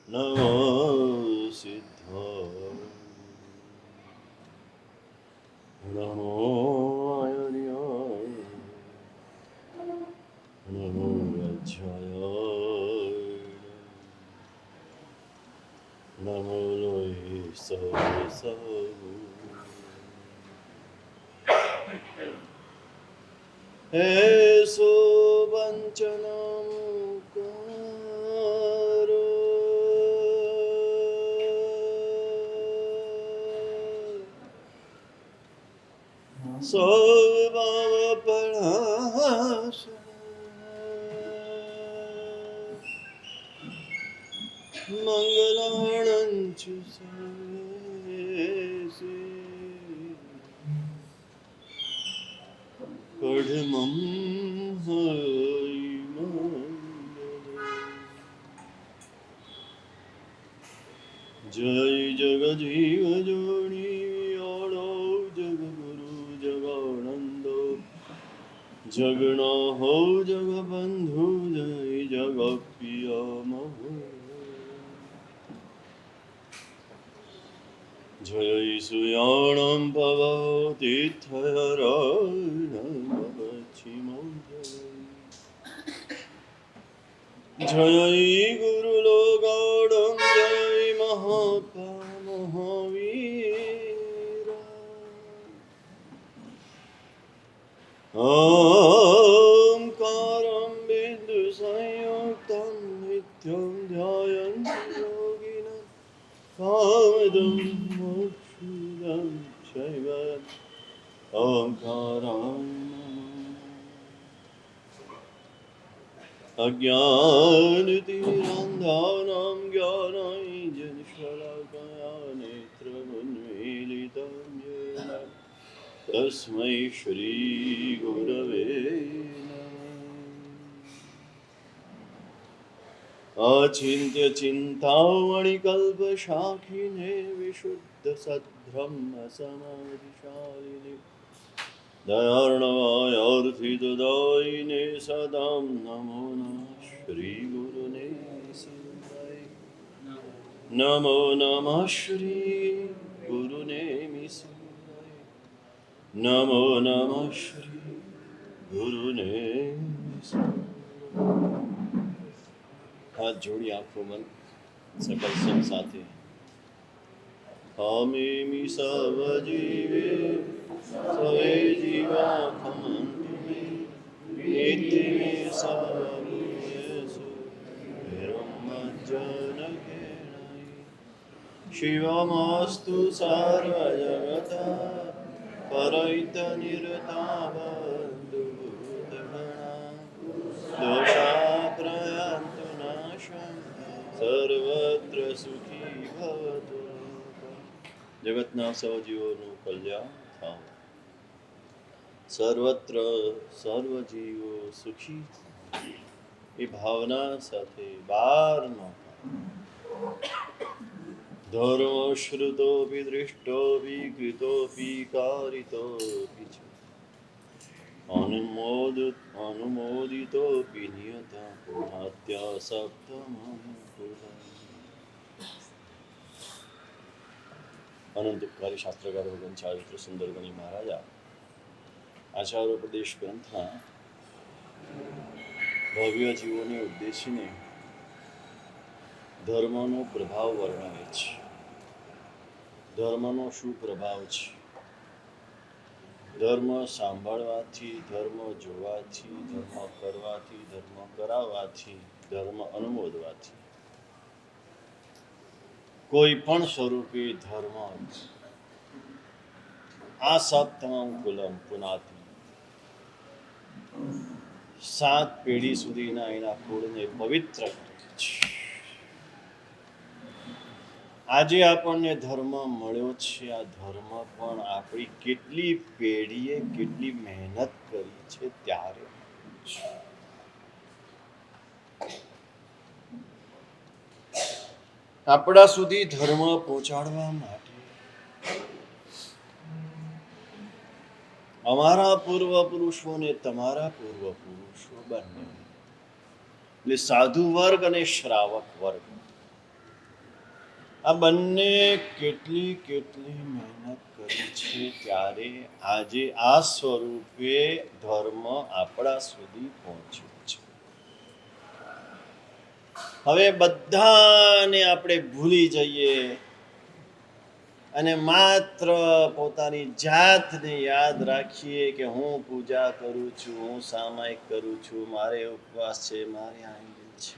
નમો સિદ્ધાય નમો આયર્યાય નમો વ્યાખ્યાય નમો લોહી સવ હે સુવંચનમ કરો સૌભાવ પરાશ મંગલાણંચ સર્વેષે કઢમં હરિ મંગલે જય જગજીવ જોણી ઓળો જગગુરુ જગાનંદો જગનો હો જગબંધુ જય જગપિયમ જય સુયાણમ ભવતીર્થયરણ જય ગુરુલોગાડમ જય મહાવીર ઓમકારમ બિંદુ સંયુક્તમ નિત્યમ ધ્યાયન્તિ યોગિનઃ કામદમ મોક્ષદમ ચૈવ ઓમકારમ અજ્ઞાનતિમિરાન્ધાનાં જ્ઞાનાંજનશલાકયા નેત્રમુન્મીલિतं येन તસ્મૈ શ્રી ગુરવે નમઃ અચિંત્ય ચિંતામણિકલ્પશાખિને વિશુદ્ધ સદ્બ્રહ્મ સમાધિશાલિને દયાર્ણવાયાર્થિતદાયિને સદાં નમો નમઃ શ્રી ગુરુને સિંહાય નમો નમઃ શ્રી ગુરુને સિંહાય નમો નમઃ શ્રી ગુરુને હાથ જોડી આંખો બંધ સકલ સમ સાથે હમેમિ સવ જીવે સવે જીવા ખમંતુ મે ઇતિ મે સવભૂયેષુ વિરમજ્જનકેણાય શિવમસ્તુ સર્વજગતઃ પરૈતનિરતાવન્તુ ભૂતગણા દોષાત્રયન્તુ નાશં સર્વત્ર સુખી ભવતુ જગતના સહજીવોનું કલ્યાણ થાવ સર્વત્ર સર્વ જીવો સુખી એ ભાવના સાથે 12મો ધર્મ શ્રુતોપી દૃષ્ટોપી કૃતોપી કારિતોપી ચ અનુમોદિતોપી નિયતા પુનાત્યા સપ્તમઃ અનંત ઉપકારી શાસ્ત્રકાર ભગવાન ચારિત્ર સુંદરગણી મહારાજા આચાર્યોપદેશ ગ્રંથના ભવ્ય જીવોને ઉદ્દેશીને ધર્મનો પ્રભાવ વર્ણવે છે. ધર્મનો શું પ્રભાવ છે? ધર્મ સાંભળવાથી, ધર્મ જોવાથી, ધર્મ કરવાથી, ધર્મ કરાવવાથી, ધર્મ અનુમોદવાથી કોઈ પણ સ્વરૂપે ધર્મ આ સપ્તમમ કુલમ પુનાતિ 7 પેઢી સુધીના એના કુળને પવિત્ર કરે છે. આજે આપણને ધર્મ મળ્યો છે. આ ધર્મ પણ આપણી કેટલી પેઢીએ કેટલી મહેનત કરી છે ત્યારે આપણા સુધી ધર્મ પહોંચાડવા માટે અમારા પૂર્વ પુરુષો ને તમારા પૂર્વ પુરુષો બંને એટલે સાધુ વર્ગ અને શ્રાવક વર્ગ આ બંને કેટલી કેટલી મહેનત કરી છે, ત્યારે આજે આ સ્વરૂપે ધર્મ આપણા સુધી પહોંચ્યો છે. હવે બધાને આપણે ભૂલી જઈએ અને માત્ર પોતાની જાતને યાદ રાખીએ કે હું પૂજા કરું છું, હું સામાયિક કરું છું, મારે ઉપવાસ છે, મારે આંગળી છે.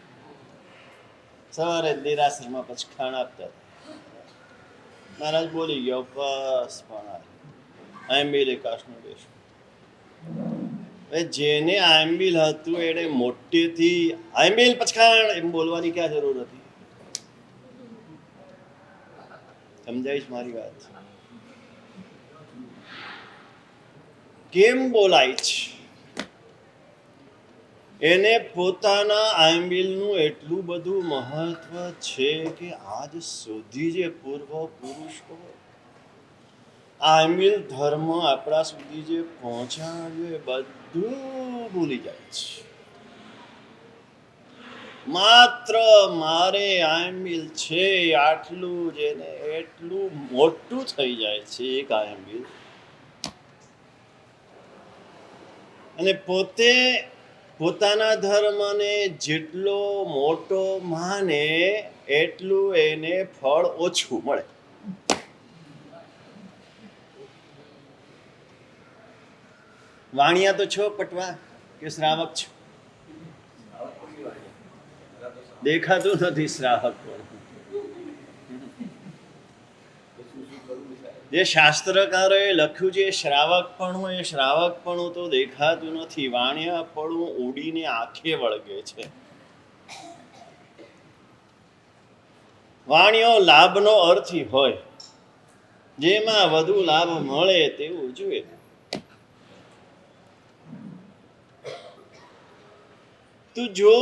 સવારે દેરાસરમાં પચખાણ આપતા મહારાજ બોલી ગયા ઉપવાસ પણ આંબીલ એકાશનું દેશું. જેને આંબીલ હતું એને મોટેથી આંબીલ પચખાણ એમ બોલવાની ક્યાં જરૂર હતી? સમજાઈશ મારી વાત? કેમ બોલાય છે? એને પોતાના આંબીલનું એટલું બધું મહત્વ છે કે આજ સુધી જે પૂર્વ પુરુષો આંબીલ ધર્મ આપણા સુધી જે પહોંચાડ્યું એ બધું ભૂલી જાય છે. માત્ર મારે આંબીલ છે આટલું જ એને એટલું મોટું થઈ જાય છે એક આંબીલ, અને પોતે પોતાના ધર્મને જેટલો મોટો માને એટલું એને ફળ ઓછું મળે. વાણિયા તો છો પટવા કે શ્રાવક છો? દેખાતું નથી શ્રાવક. જે શાસ્ત્રકારોએ લખ્યું છે શ્રાવક પણ એ શ્રાવક પણ તો દેખાતું નથી. વાણિયા પણ ઉડીને આંખે વળગે છે. વાણિયો લાભનો અર્થી હોય, જેમાં વધુ લાભ મળે તેવું જોઈએ. તો જો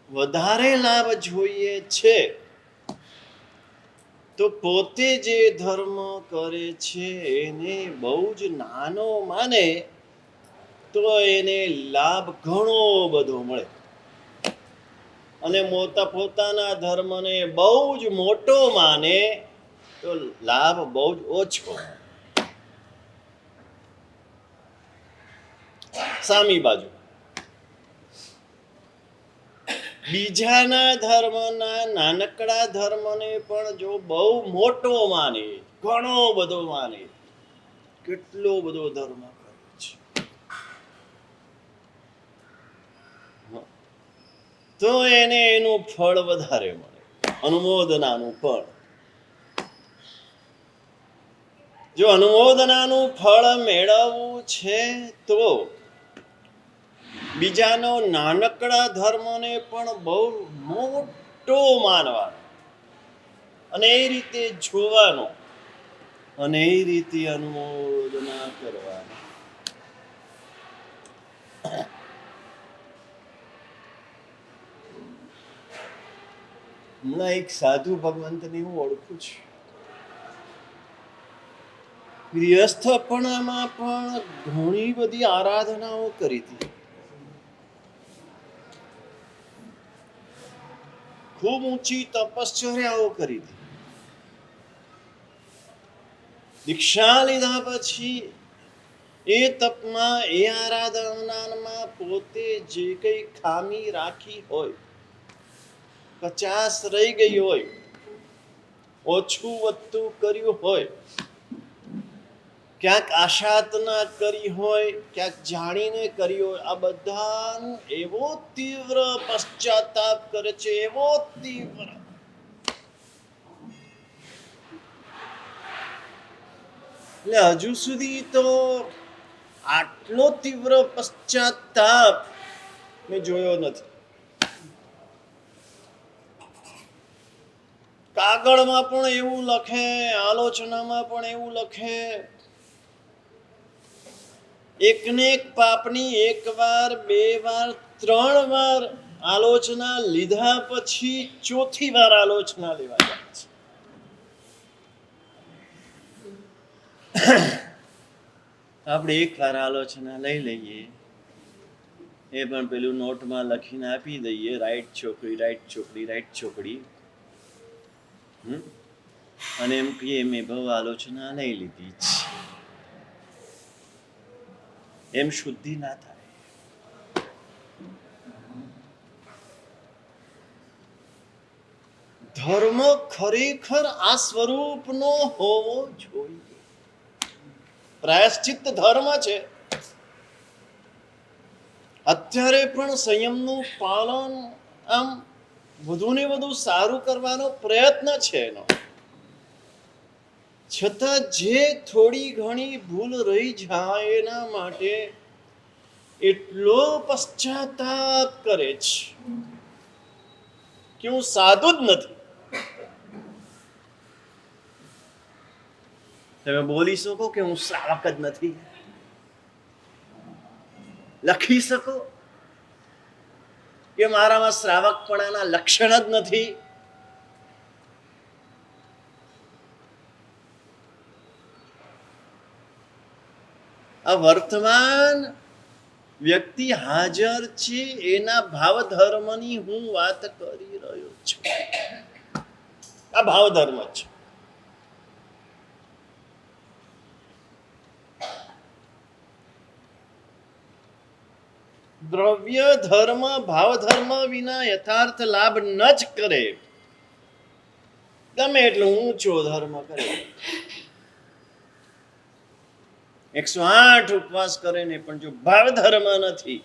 વધારે લાભ જોઈએ છે તો પોતે જે ધર્મ કરે છે એને બહુ જ નાનો માને તો એને લાભ ઘણો બધો મળે, અને પોતાના ધર્મને બહુ જ મોટો માને તો લાભ બહુ જ ઓછો. સામી બાજુ બીજાના ધર્મના નાનકડા ધર્મને પણ જો બહુ મોટો માને, ઘણો બધો માને, કેટલો બધો ધર્મ કરે છે, તો એને એનું ફળ વધારે મળે, અનુમોદનાનું ફળ. જો અનુમોદનાનું ફળ મેળવવું છે તો બીજાનો નાનકડા ધર્મને પણ બહુ મોટો માનવાનો, અને એ રીતે જોવાનો, અને એ રીતે અનુમોદના કરવાની. હમણાં એક સાધુ ભગવંતને હું ઓળખું છું. ગૃહસ્થપણામાં પણ ઘણી બધી આરાધનાઓ કરી હતી, ખૂબ ઊંચી તપશ્ચર્યાઓ કરી હતી. દીક્ષા લીધા પછી એ તપમાં, એ આરાધનામાં પોતે જે કઈ ખામી રાખી હોય, કચાશ રહી ગઈ હોય, ઓછું વધતું કર્યું હોય, ક્યાંક આશાત ના કરી હોય, ક્યાંક જાણીને કરી હોય, આ બધા એવો તીવ્ર પશ્ચાતાપ કરે છે, એવો તીવ્ર, એટલે હજુ સુધી તો આટલો તીવ્ર પશ્ચાતાપ મેં જોયો નથી. કાગળમાં પણ એવું લખે, આલોચનામાં પણ એવું લખે, એકને એક પાપની એક વાર, બે વાર, 3 વાર આલોચના લીધા પછી ચોથી વાર આલોચના લેવા જાય છે. આપણે એક વાર આલોચના લઈ લઈએ, એ પણ પેલું નોટમાં લખીને આપી દઈએ, રાઈટ છોકરી, રાઈટ છોકરી, રાઈટ છોકરી. અને એમ કહીએ મેં બહુ આલોચના નહીં લીધી છે, એમ શુદ્ધિ ના થાય. ધર્મ ખરેખર આ સ્વરૂપનો હોવો જોઈએ. પ્રાયશ્ચિત ધર્મ છે. અત્યારે પણ સંયમનું પાલન આમ વધુ ને વધુ સારું કરવાનો પ્રયત્ન છે એનો. છતાં જે થોડી ઘણી ભૂલ રહી જાય એના માટે એટલો પશ્ચાતાપ કરે છે કે હું સાધુ જ નથી. તમે બોલી શકો કે હું શ્રાવક જ નથી? લખી શકો કે મારામાં શ્રાવકપણાના લક્ષણ જ નથી? આ વર્તમાન વ્યક્તિ હાજર છે એના ભાવ ધર્મની હું વાત કરી રહ્યો છું. આ ભાવ ધર્મ છે. દ્રવ્ય ધર્મ ભાવ ધર્મ વિના યથાર્થ લાભ ન જ કરે. ગમે એટલો ઊંચો ધર્મ કરે, 108 ઉપવાસ કરે ને પણ જો ભાવ ધર્મ નથી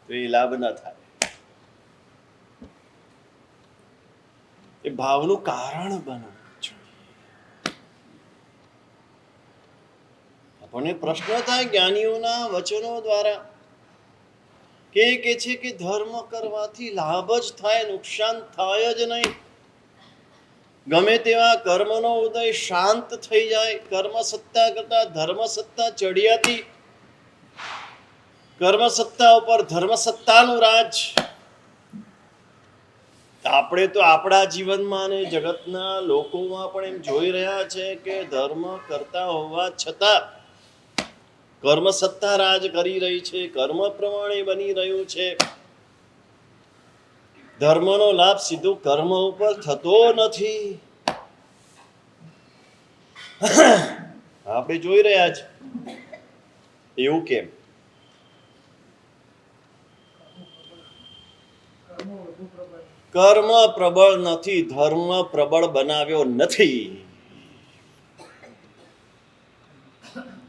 તો એ લાભ ન થાય. એ ભાવનું કારણ બનવું જોઈએ. આપણને પ્રશ્ન થાય જ્ઞાનીઓના વચનો દ્વારા કે છે કે ધર્મ કરવાથી લાભ જ થાય, નુકસાન થાય જ નહીં. ગમે તેવા કર્મનો ઉદય શાંત થઈ જાય. કર્મ સત્તા કરતા ધર્મ સત્તા ચડિયાતી. કર્મ સત્તા ઉપર ધર્મ સત્તાનું રાજ. આપણે તો આપણા જીવનમાં અને જગતના લોકોમાં પણ એમ જોઈ રહ્યા છે કે ધર્મ કરતા હોવા છતાં કર્મ સત્તા રાજ કરી રહી છે, કર્મ પ્રમાણે બની રહ્યું છે. ધર્મનો લાભ સીધું કર્મ ઉપર થતો નથી. આપણે જોઈ રહ્યા છે. એવું કેમ? કર્મ પ્રબળ નથી, ધર્મ પ્રબળ બનાવ્યો નથી.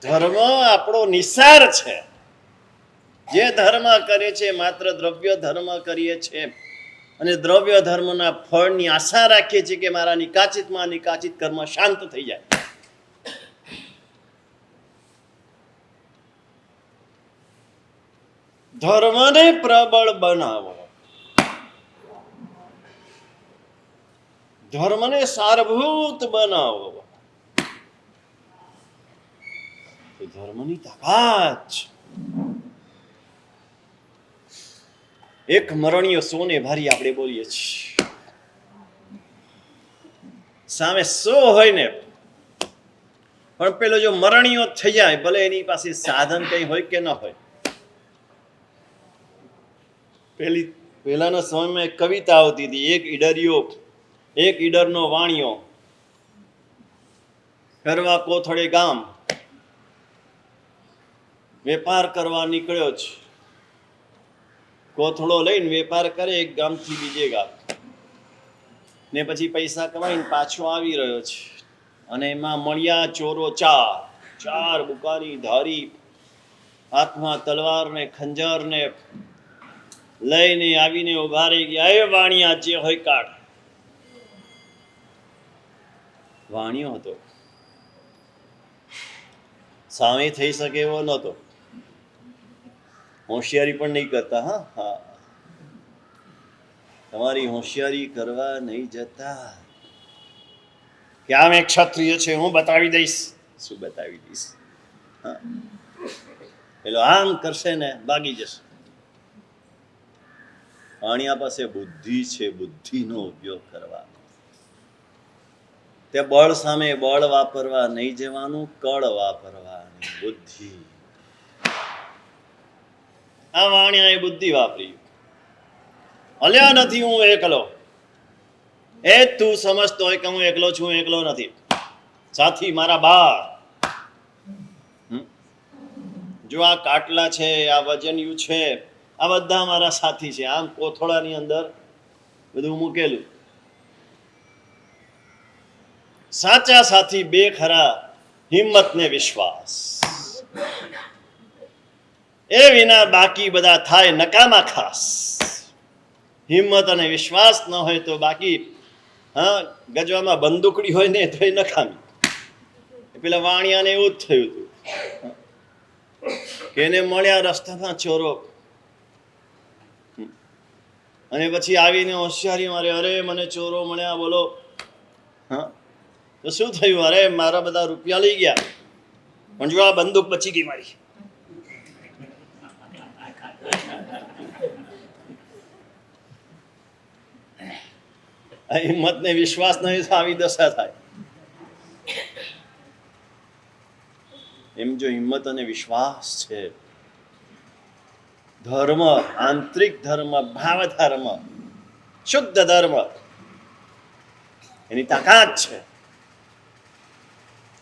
ધર્મ આપણો નિસાર છે. જે ધર્મ કરે છે માત્ર દ્રવ્ય ધર્મ કરીએ છીએ અને દ્રવ્ય ધર્મના ફળની આશા રાખીએ છીએ કે મારા નિકાચિતમાં નિકાચિત કર્મ શાંત થઈ જાય. ધર્મને પ્રબળ બનાવો, ધર્મને સારભૂત બનાવો. ધર્મની તાકાત. એક મરણીયો સોને ભારી આપણે બોલીએ છીએ. સામે 100 હોય ને પણ પેલો જો મરણીયો થઈ જાય, ભલે એની પાસે સાધન કઈ હોય કે ન હોય. પહેલાના સમયમાં એક કવિતા આવતી હતી, એક ઈડરનો વાણિયો કરવા કોથળે ગામ વેપાર કરવા નીકળ્યો છે. કોથળો લઈને વેપાર કરે એક ગામથી બીજે ગામ, ને પછી પૈસા કમાઈને પાછો આવી રહ્યો છે. અને એમાં મળ્યા ચોરો ચાર બુકાની ધારી, હાથમાં તલવાર ને ખંજર ને લઈને આવીને ઉભા રહી ગયા. એ વાણિયા જે હોય કાઢ. વાણિયો હતો, સામે થઈ શકે એવો નહોતો. હોશિયારી પણ નહીં કરતા. હા, તમારી હોશિયારી કરવા નહીં જતા કે આમ એક ક્ષત્રિય છે, હું બતાવી દઈશ. શું બતાવી દઈશ? પેલો આમ કરશે ને ભાગી જશે. વાણિયા પાસે બુદ્ધિ છે, બુદ્ધિનો ઉપયોગ કરવા. તે બળ સામે બળ વાપરવા નહીં જવાનું, કળ વાપરવાની બુદ્ધિ. આ વાણિયાએ બુદ્ધિ વાપરી. હલ્યા નથી હું એકલો. એ તું સમજતો હોય કે હું એકલો છું, એકલો નથી. સાથી મારા બાર. જો આ કાટલા છે, આ વજનિયું છે, આ બધા મારા સાથી છે. આમ કોથળાની અંદર બધું મૂકેલું. સાચા સાથી બે ખરા, હિંમત ને વિશ્વાસ. એ વિના બાકી બધા થાય નકામા ખાસ. હિંમત અને વિશ્વાસ ન હોય તો બાકી, હા, ગજવામાં બંદૂકડી હોય ને તો એ નકામી. પેલા વાણિયાને એવું જ થયું હતું કે એને મળ્યા રસ્તામાં ચોરો, અને પછી આવીને હોશિયારી મારે, અરે મને ચોરો મળ્યા, બોલો. હા, તો શું થયું? અરે મારા બધા રૂપિયા લઈ ગયા, પણ જો આ બંદૂક બચી ગઈ મારી. હિંમત ને વિશ્વાસ નહીં તો આવી દશા થાય. એમ જો હિંમત અને વિશ્વાસ છે, ધર્મ, આંતરિક ધર્મ, ભાવ ધર્મ, શુદ્ધ ધર્મ, એની તાકાત છે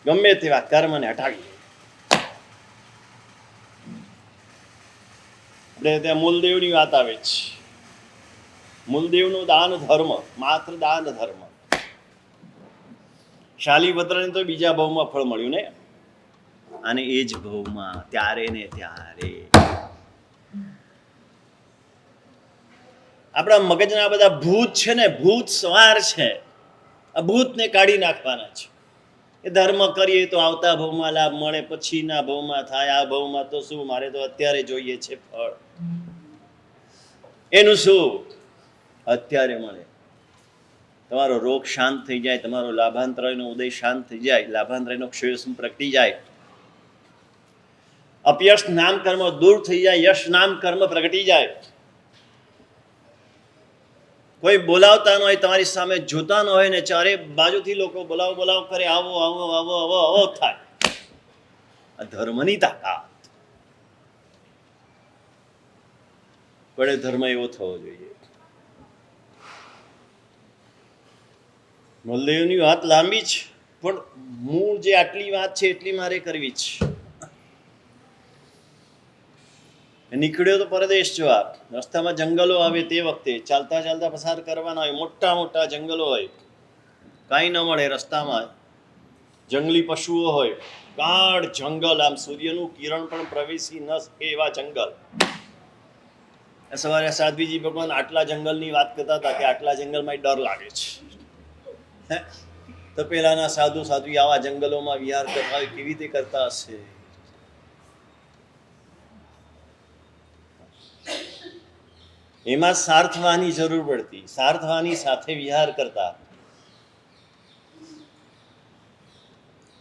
ગમે તેવા કર્મને હટાવી. આપણે ત્યાં મૂલદેવની વાત આવે છે. મૂલદેવનું દાન ધર્મ, માત્ર દાન ધર્મ. શાલીપત્રને તો બીજા ભાવમાં ફળ મળ્યું ને, અને એ જ ભાવમાં ત્યારે ને ત્યારે આપણા મગજના બધા ભૂત છે ને, ભૂત સવાર છે, આ ભૂતને કાઢી નાખવાના છે. એ ધર્મ કરીએ તો આવતા ભાવમાં લાભ મળે, પછીના ભાવમાં થાય. આ ભાવમાં તો શું, મારે તો અત્યારે જોઈએ છે ફળ. એનું શું અત્યારે મળે? તમારો રોગ શાંત થઈ જાય, તમારો લાભાંતરયનો ઉદય શાંત થઈ જાય, લાભાંતરયનો ક્ષય પ્રગટી જાય, અપયશ નામ કર્મ દૂર થઈ જાય, યશ નામ કર્મ પ્રગટી જાય. કોઈ બોલાવતા ન હોય, તમારી સામે જોતા ન હોય ને, ચારે બાજુથી લોકો બોલાવ બોલાવ કરે, આવો આવો આવો આવો આવો થાય. આ ધર્મની તાકાત. પણ ધર્મ એવો થવો જોઈએ. મૂલદેવની વાત લાંબી છે, પણ મૂળ જે આટલી વાત છે એટલી મારે કરવી છે. નીકળ્યો તો પરદેશ જોવા. રસ્તામાં જંગલો આવે, તે વખતે ચાલતા ચાલતા પસાર કરવાના હોય, મોટા મોટા જંગલો હોય, કાંઈ ન મળે રસ્તામાં. જંગલી પશુઓ હોય, ગાઢ જંગલ, આમ સૂર્યનું કિરણ પણ પ્રવેશી ન શકે એવા જંગલ. સવારે સાધ્વીજી ભગવાન આટલા જંગલની વાત કરતા હતા કે આટલા જંગલમાં ડર લાગે છે. તો પેલાના સાધુ સાધ્વી આવા જંગલોમાં વિહાર કરતા હોય, કેવી રીતે કરતા હશે? એમાં સાર્થવાની જરૂર પડતી, સાર્થવાની સાથે વિહાર કરતા.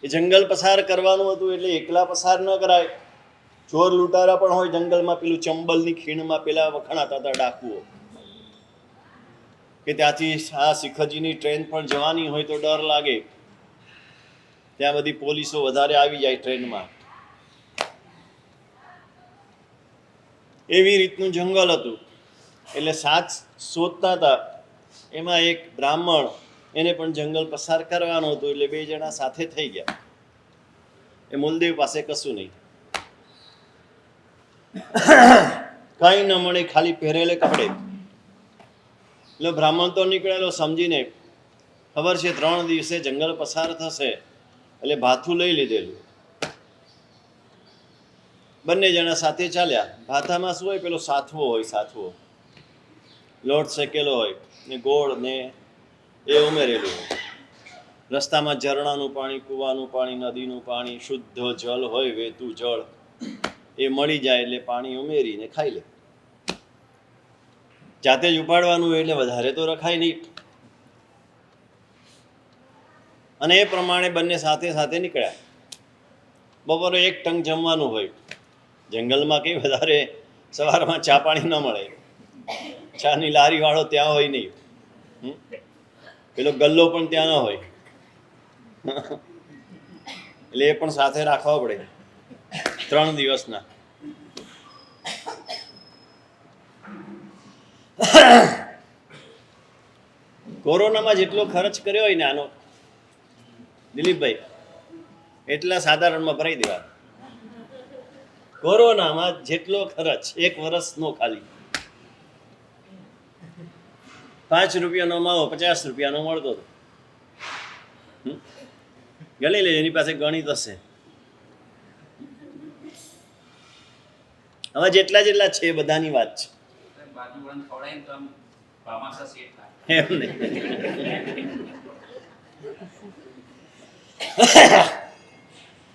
એ જંગલ પસાર કરવાનું હતું એટલે એકલા પસાર ન કરાય. ચોર લૂંટારા પણ હોય જંગલમાં. પેલું ચંબલની ખીણમાં પેલા વખણાતા હતા ડાકુઓ, કે ત્યાંથી આ શિખરજીની ટ્રેન પણ જવાની હોય તો ડર લાગે. ત્યાં બધી પોલીસો વધારે આવી જાય ટ્રેનમાં. એવી રીતનું જંગલ હતું. એટલે સાથ શોધતા હતા. એમાં એક બ્રાહ્મણ, એને પણ જંગલ પસાર કરવાનું હતું, એટલે બે જણા સાથે થઈ ગયા. એ મૂલદેવ પાસે કશું નહીં, કઈ ન મળે, ખાલી પહેરેલે કપડે. એટલે બ્રાહ્મણ તો નીકળેલો સમજીને, ખબર છે 3 દિવસે જંગલ પસાર થશે, એટલે ભાથું લઈ લીધેલું. બંને જણા સાથે ચાલ્યા. ભાથામાં શું હોય? પેલો સાથવો હોય, સાથવો લોટ શેકેલો હોય ને ગોળ ને એ ઉમેરેલું હોય. રસ્તામાં ઝરણાનું પાણી, કૂવાનું પાણી, નદીનું પાણી, શુદ્ધ જળ હોય, વહેતું જળ, એ મળી જાય એટલે પાણી ઉમેરીને ખાઈ લે. જાતે જ ઉપાડવાનું હોય એટલે વધારે તો રખાય નહીં. અને એ પ્રમાણે બંને સાથે સાથે નીકળ્યા. બપોરે 1 ટંક જમવાનું હોય. જંગલમાં કંઈ વધારે સવારમાં ચા પાણી ન મળે. ચાની લારી વાળો ત્યાં હોય નહીં, પેલો ગલ્લો પણ ત્યાં ન હોય, એટલે એ પણ સાથે રાખવા પડે 3 દિવસના. કોરોનામાં જેટલો ખર્ચ કર્યો હોય ને આનો દિલીપભાઈ એટલા સાધારણમાં ભરાઈ દેવા. કોરોનામાં જેટલો ખર્ચ 1 વર્ષનો ખાલી 5 રૂપિયાનો માવો 50 રૂપિયાનો મળતો હતો. ગણી લે, એની પાસે ગણિત હશે. હવે જેટલા છે બધાની વાત છે, એમ નહીં.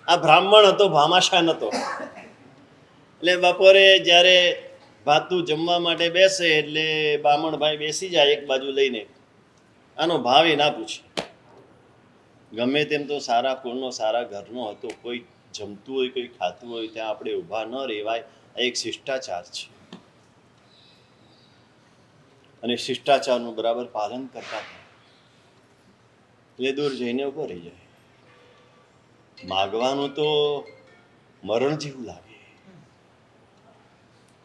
આ બ્રાહ્મણ હતો, ભામાશા નતો. એટલે બપોરે જ્યારે ભાતું જમવા માટે બેસે એટલે બામણભાઈ બેસી જાય એક બાજુ લઈને. આનો ભાવ એ ના પૂછે. ગમે તેમ તો સારા કુળનો સારા ઘરનો હતો. કોઈ જમતું હોય, કોઈ ખાતું હોય, ત્યાં આપણે ઊભા ન રહેવાય. આ એક શિષ્ટાચાર છે અને શિષ્ટાચારનું બરાબર પાલન કરતા હતા. એટલે દૂર જઈને ઉભો રહી જાય. માગવાનું તો મરણ જેવું લાગે.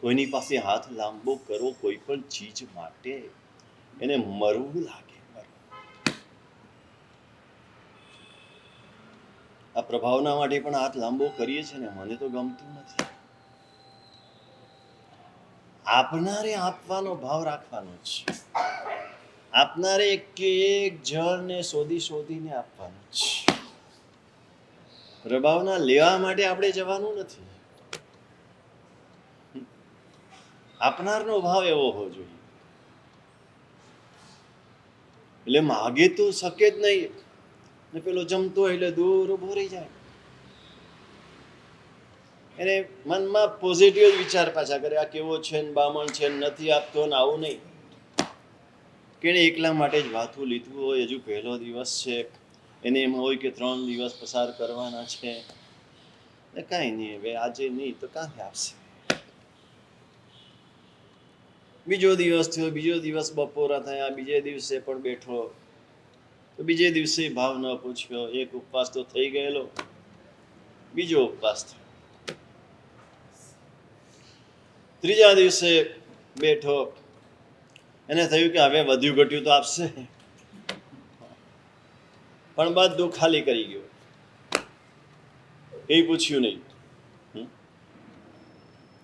કોઈની પાસે હાથ લાંબો કરવો કોઈ પણ ચીજ માટે એને મરવું લાગે. આ પ્રભાવના માટે પણ હાથ લાંબો કરીએ છીએ ને, મને તો ગમતું નથી. આપનારે આપવાનો ભાવ રાખવાનો છે. આપનારે એક જણને શોધીને આપવાનું છે. પ્રભાવના લેવા માટે આપણે જવાનું નથી. આપનારનો ભાવ એવો હોવો જોઈએ. એટલે માગે તો શકે જ નહીં ને પેલો જમતો હોય એટલે દૂર ઉભો રહી જાય. એને મનમાં પોઝિટિવ વિચાર પાછા કરે, આ કેવો છે ને બામણ છે ને નથી આપતો ને આવું નહીં. કે એકલા માટે જ વાતું લીધું હોય, હજુ પહેલો દિવસ છે, એને એમ હોય કે 3 દિવસ પસાર કરવાના છે. કાંઈ નહીં, હવે આજે નહીં તો કાંથી આપશે. બીજો દિવસ થયો, બીજો દિવસ બપોરા થયા, બીજે દિવસે પણ બેઠો તો બીજે દિવસે ભાવ ન પૂછ્યો. એક ઉપવાસ તો થઈ ગયેલો, બીજો ઉપવાસ થયો. ત્રીજા દિવસે બેઠો, એને થયું કે હવે વધ્યું ઘટ્યું તો આપશે, પણ બધું ખાલી કરી ગયો. એ પૂછ્યું નહીં.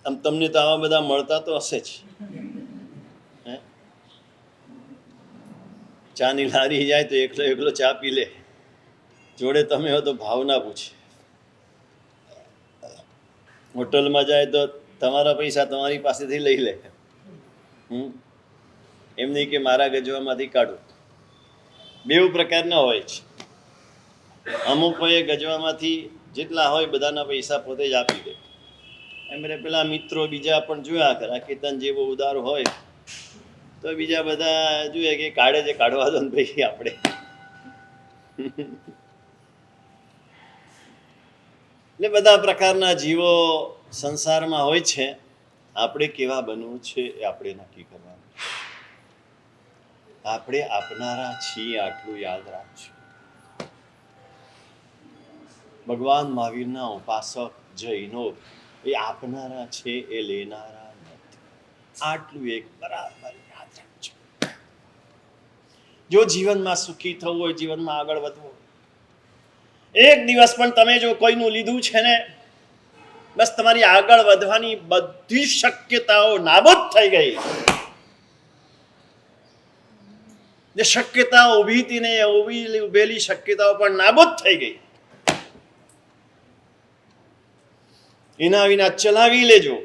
આમ તમને તો આવા બધા મળતા તો હશે જ. ચાની લારી જાય તો એકલો ચા પી લે, જોડે તમે હો તો ભાવ ના પૂછે. હોટલમાં જાય તો તમારા પૈસા તમારી પાસેથી લઈ લે. એમ નહીં કે મારા ગજવામાંથી કાઢો. બેવ પ્રકારના હોય છે. અમુક હોય ગજવામાંથી જેટલા હોય બધાના પૈસા પોતે જ આપી દે. એમ પેલા મિત્રો બીજા પણ જોયા કરે, કેતન જેવો ઉદાર હોય તો બીજા બધા જોઈએ કે કાઢે છે, કાઢવા દો ને ભાઈ આપણે. એટલે બધા પ્રકારના જીવો સંસારમાં હોય છે. આપણે કેવા બનવું છે એ આપણે નક્કી કરવાનું. આપણે આપનારા છીએ આટલું યાદ રાખજો. ભગવાન મહાવીરના ઉપાસક જૈનો એ આપનારા છે, એ લેનારા નથી. આટલું એક બરાબર યાદ રાખજો. જો જીવનમાં સુખી થવું હોય, જીવનમાં આગળ વધવું હોય, એક દિવસ પણ તમે જો કોઈનું લીધું છે ને, બસ તમારી આગળ વધવાની બધી શક્યતાઓ નાબૂદ થઈ ગઈ. જે શક્યતાઓ ઊભી હતી ને, ઉભેલી શક્યતાઓ પણ નાબૂદ થઈ ગઈ. એના વિના ચલાવી લેજો,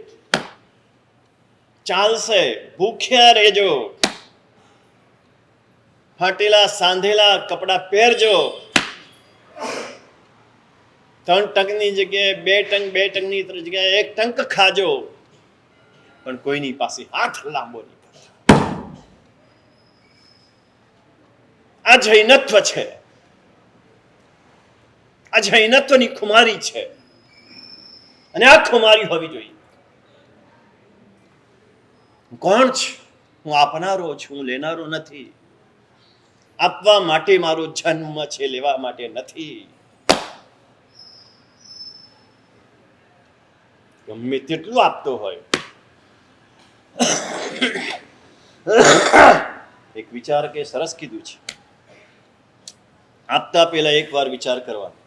ચાલશે. ભૂખ્યા રહેજો, ફાટેલા સાંધેલા કપડા પહેરજો. 3 ટંકની જગ્યાએ 2 ટંકની જગ્યાએ 1 ટંક ખાજો, પણ કોઈની પાસે હાથ લાંબો નહીં કરતા. આ જૈનત્વ છે. આ જૈનત્વની ખુમારી છે, અને આ ખુમારી હોવી જોઈએ. કોણ છું? હું આપનારો છું, હું લેનારો નથી. આપવા માટે મારો જન્મ છે, લેવા માટે નથી. ગમે તેટલું આપતો હોય, એક વિચાર કે સરસ કીધું છે, આપતા પહેલા એકવાર વિચાર કરવાનો.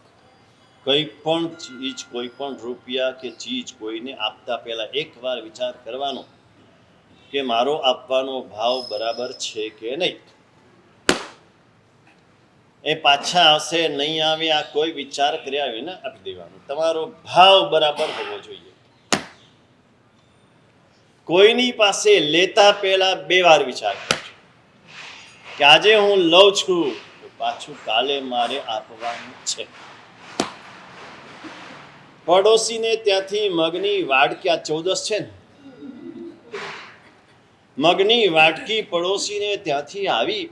કોઈ પણ ચીજ, કોઈ પણ રૂપિયા કે ચીજ કોઈને આપતા પહેલા એકવાર વિચાર કરવાનો કે મારો આપવાનો ભાવ બરાબર છે કે નહીં. એ પાછા આવશે નહીં આવે આ કોઈ વિચાર કર્યા વિના આપી દેવાનું. તમારો ભાવ બરાબર હોવો જોઈએ. કોઈની પાસે લેતા પહેલા 2 વાર વિચાર કરજો કે આજે હું લઉં છું તો પાછું કાલે મારે આપવાનું છે. પડોશીને ત્યાંથી મગની વાડકી, આ 14 છે ને, મગની વાટકી પડોશીને ત્યાંથી આવી.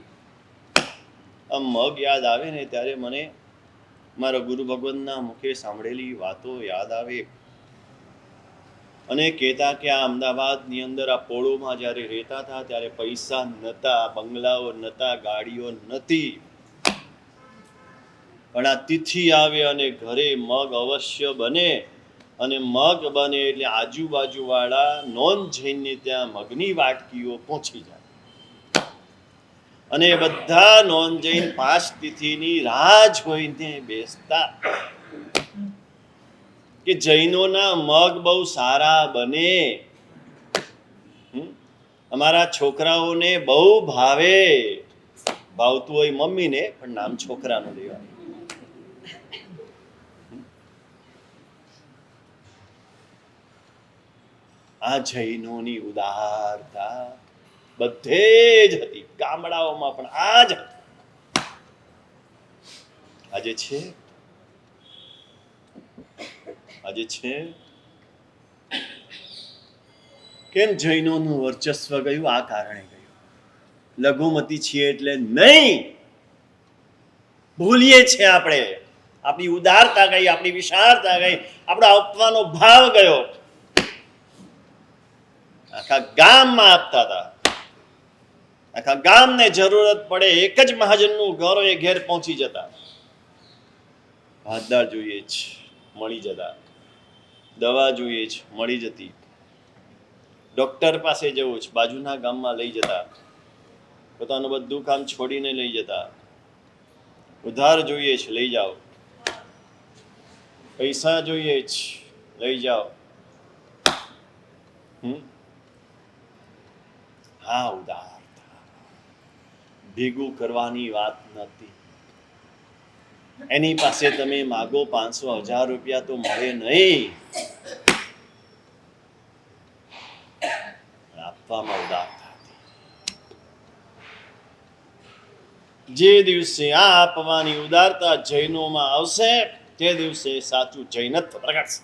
આ મગ યાદ આવે ને ત્યારે મને મારા ગુરુ ભગવંતના મુખે સાંભળેલી વાતો યાદ આવે. અને કહેતા કે આ અમદાવાદની અંદર આ પોળોમાં જ્યારે રહેતા હતા ત્યારે પૈસા નહોતા, બંગલાઓ નહોતા, ગાડીઓ નહોતી, પણ આ તિથિ આવે અને ઘરે મગ અવશ્ય બને. અને મગ બને એટલે આજુબાજુવાળા નોન જઈને ત્યાં મગની વાટકીઓ પહોંચી જાય. અને બધા નોન જૈન 5 તિથિની રાહ જોઈને બેસતા કે જૈનોના મગ બહુ સારા બને, અમારા છોકરાઓને બહુ ભાવે. ભાવતું હોય મમ્મીને, પણ નામ છોકરાનું લેવાનું. આ જૈનોની ઉદારતા બધે જ હતી, ગામડાઓમાં પણ આ જ હતી. આજે છે, આજે છે. કેમ જૈનોનું વર્ચસ્વ ગયું? આ કારણે ગયું. લઘુમતી છીએ એટલે નહીં, ભૂલીએ છીએ આપણે. આપણી ઉદારતા ગઈ, આપણી વિશાળતા ગઈ, આપણો આપવાનો ભાવ ગયો. આખા ગામમાં આપતા હતા. આખા ગામને જરૂરત પડે એક જ મહાજનનું ઘર હોય, ઘેર પહોંચી જતા. ભાત દાળ જોઈએ જ, મળી જતા. દવા જોઈએ જ, મળી જતી. ડોક્ટર પાસે જવું છે, બાજુના ગામમાં લઈ જતા. પોતાનું બધું કામ છોડીને લઈ જતા. ઉધાર જોઈએ છે, લઈ જાઓ. પૈસા જોઈએ જ, લઈ જાઓ. હા, ઉદારતા. ભેગું કરવાની વાત નથી. એની પાસે તમે માગો 500-1000 રૂપિયા તો મળે નહીં. આપવામાં ઉદારતા હતી. જે દિવસે આ આપવાની ઉદારતા જૈનોમાં આવશે તે દિવસે સાચું જૈનત્વ પ્રગટશે.